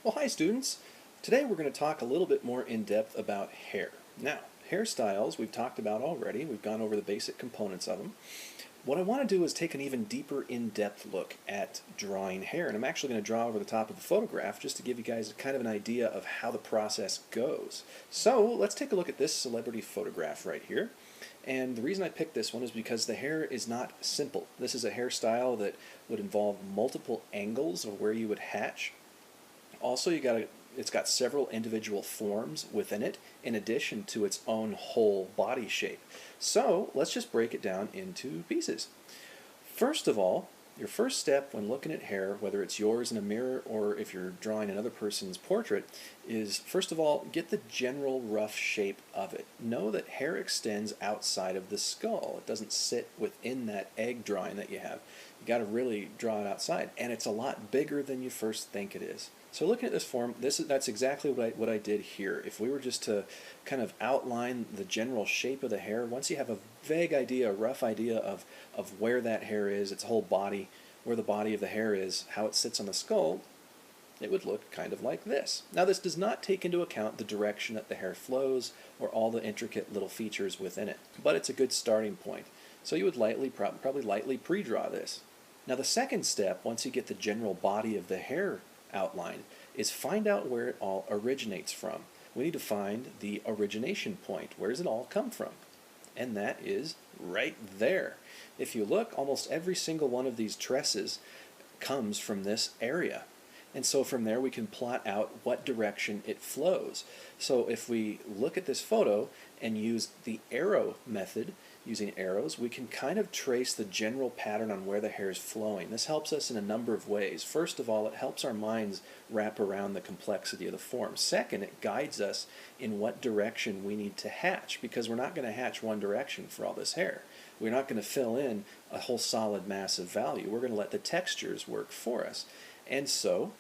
Well, hi students. Today we're going to talk a little bit more in depth about hair. Now, hairstyles we've talked about already. We've gone over the basic components of them. What I want to do is take an even deeper in-depth look at drawing hair, and I'm actually going to draw over the top of the photograph just to give you guys kind of an idea of how the process goes. So let's take a look at this celebrity photograph right here. And the reason I picked this one is because the hair is not simple. This is a hairstyle that would involve multiple angles of where you would hatch. Also, it's got several individual forms within it, in addition to its own whole body shape. So let's just break it down into pieces. First of all, your first step when looking at hair, whether it's yours in a mirror or if you're drawing another person's portrait, is first of all, get the general rough shape of it. Know that hair extends outside of the skull. It doesn't sit within that egg drawing that you have. You got to really draw it outside, and it's a lot bigger than you first think it is. So looking at this form, that's exactly what I did here. If we were just to kind of outline the general shape of the hair, once you have a vague idea, a rough idea of where that hair is, its whole body, where the body of the hair is, how it sits on the skull, it would look kind of like this. Now this does not take into account the direction that the hair flows or all the intricate little features within it, but it's a good starting point. So you would probably lightly pre-draw this. Now the second step, once you get the general body of the hair outline, is find out where it all originates from. We need to find the origination point. Where does it all come from? And that is right there. If you look, almost every single one of these tresses comes from this area. And so from there we can plot out what direction it flows. So if we look at this photo and use the arrow method, using arrows, we can kind of trace the general pattern on where the hair is flowing. This helps us in a number of ways. First of all, it helps our minds wrap around the complexity of the form. Second, it guides us in what direction we need to hatch, because we're not going to hatch one direction for all this hair. We're not going to fill in a whole solid mass of value. We're going to let the textures work for us. And so,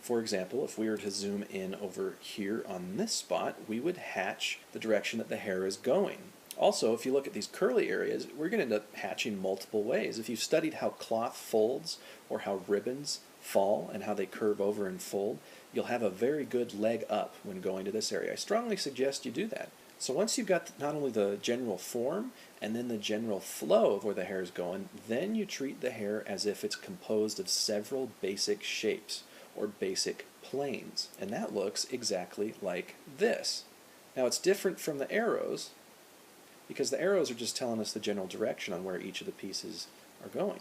for example, if we were to zoom in over here on this spot, we would hatch the direction that the hair is going. Also, if you look at these curly areas, we're going to end up hatching multiple ways. If you've studied how cloth folds or how ribbons fall and how they curve over and fold, you'll have a very good leg up when going to this area. I strongly suggest you do that. So once you've got not only the general form and then the general flow of where the hair is going, then you treat the hair as if it's composed of several basic shapes or basic planes. And that looks exactly like this. Now it's different from the arrows, because the arrows are just telling us the general direction on where each of the pieces are going.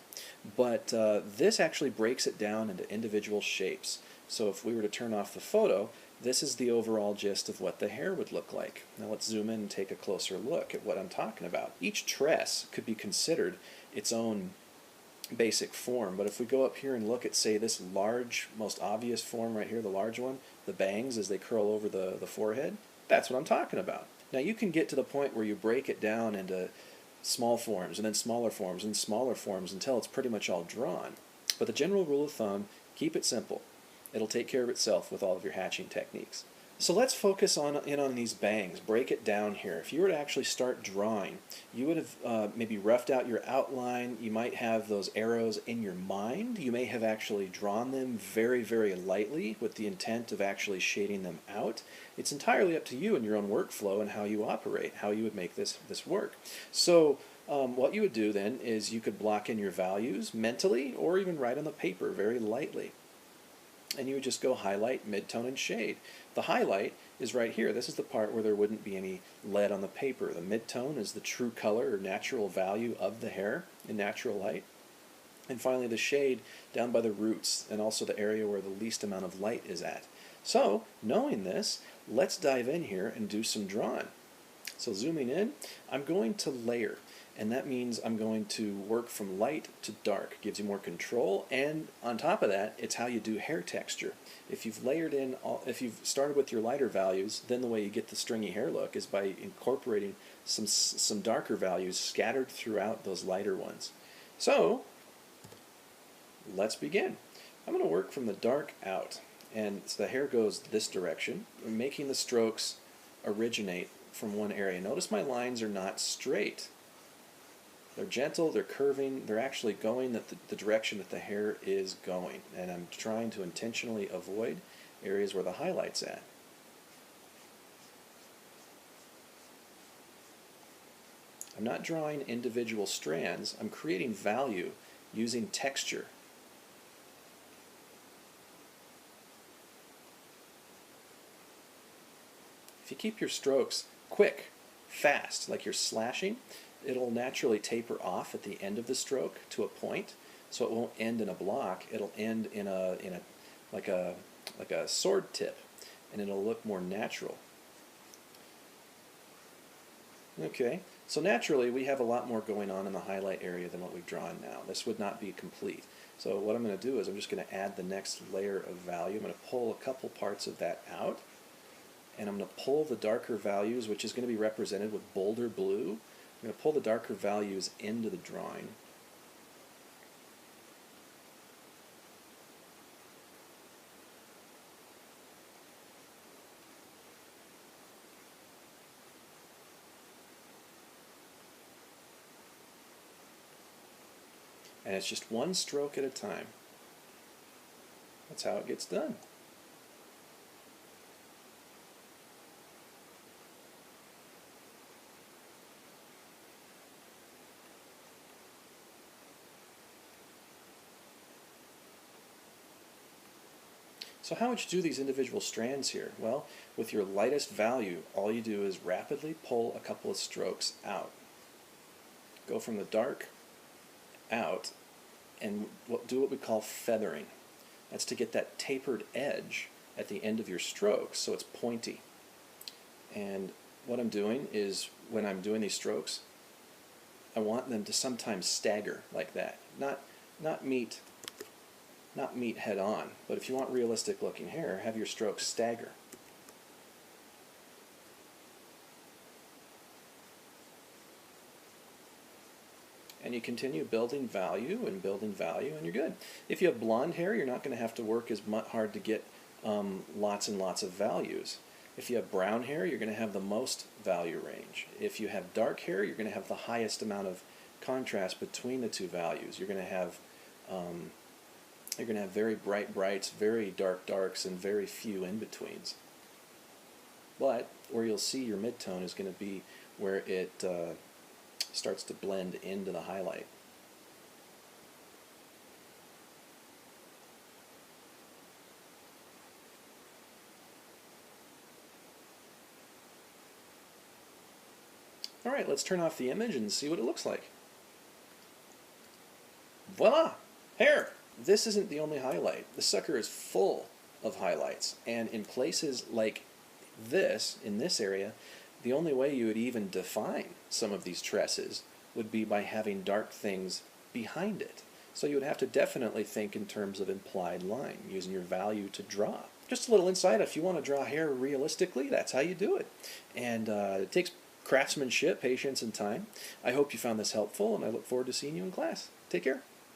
But this actually breaks it down into individual shapes. So if we were to turn off the photo, this is the overall gist of what the hair would look like. Now let's zoom in and take a closer look at what I'm talking about. Each tress could be considered its own basic form, but if we go up here and look at, say, this large, most obvious form right here, the large one, the bangs as they curl over the forehead, that's what I'm talking about. Now you can get to the point where you break it down into small forms and then smaller forms and smaller forms until it's pretty much all drawn. But the general rule of thumb, keep it simple. It'll take care of itself with all of your hatching techniques. So let's focus on these bangs, break it down here. If you were to actually start drawing, you would have maybe roughed out your outline. You might have those arrows in your mind. You may have actually drawn them very, very lightly with the intent of actually shading them out. It's entirely up to you and your own workflow and how you operate, how you would make this work. So what you would do then is you could block in your values mentally or even write on the paper very lightly. And you would just go highlight, midtone, and shade. The highlight is right here. This is the part where there wouldn't be any lead on the paper. The midtone is the true color or natural value of the hair in natural light. And finally the shade down by the roots and also the area where the least amount of light is at. So, knowing this, let's dive in here and do some drawing. So zooming in, I'm going to layer. And that means I'm going to work from light to dark. It gives you more control, and on top of that, it's how you do hair texture. If you've if you've started with your lighter values, then the way you get the stringy hair look is by incorporating some darker values scattered throughout those lighter ones. So, let's begin. I'm going to work from the dark out, and so the hair goes this direction, making the strokes originate from one area. Notice my lines are not straight. They're gentle, they're curving, they're actually going the direction that the hair is going. And I'm trying to intentionally avoid areas where the highlight's at. I'm not drawing individual strands, I'm creating value using texture. If you keep your strokes quick, fast, like you're slashing, it'll naturally taper off at the end of the stroke to a point, so it won't end in a block. It'll end in a like a sword tip, and it'll look more natural. Okay, so naturally we have a lot more going on in the highlight area than what we've drawn now. This would not be complete. So what I'm going to do is I'm just going to add the next layer of value. I'm going to pull a couple parts of that out, and I'm going to pull the darker values, which is going to be represented with bolder blue. I'm going to pull the darker values into the drawing. And it's just one stroke at a time. That's how it gets done. So how would you do these individual strands here? Well, with your lightest value, all you do is rapidly pull a couple of strokes out. Go from the dark out and do what we call feathering. That's to get that tapered edge at the end of your strokes so it's pointy. And what I'm doing is, when I'm doing these strokes, I want them to sometimes stagger like that. Not meet head on, but if you want realistic looking hair, have your strokes stagger. And you continue building value, and you're good. If you have blonde hair, you're not going to have to work as hard to get lots and lots of values. If you have brown hair, you're going to have the most value range. If you have dark hair, you're going to have the highest amount of contrast between the two values. You're going to have very bright brights, very dark darks, and very few in-betweens. But where you'll see your mid-tone is going to be where it starts to blend into the highlight. All right, let's turn off the image and see what it looks like. Voila! Hair! This isn't the only highlight. The sucker is full of highlights, and in places like this, in this area, the only way you would even define some of these tresses would be by having dark things behind it. So you would have to definitely think in terms of implied line, using your value to draw. Just a little insight, if you want to draw hair realistically, that's how you do it. And it takes craftsmanship, patience, and time. I hope you found this helpful, and I look forward to seeing you in class. Take care.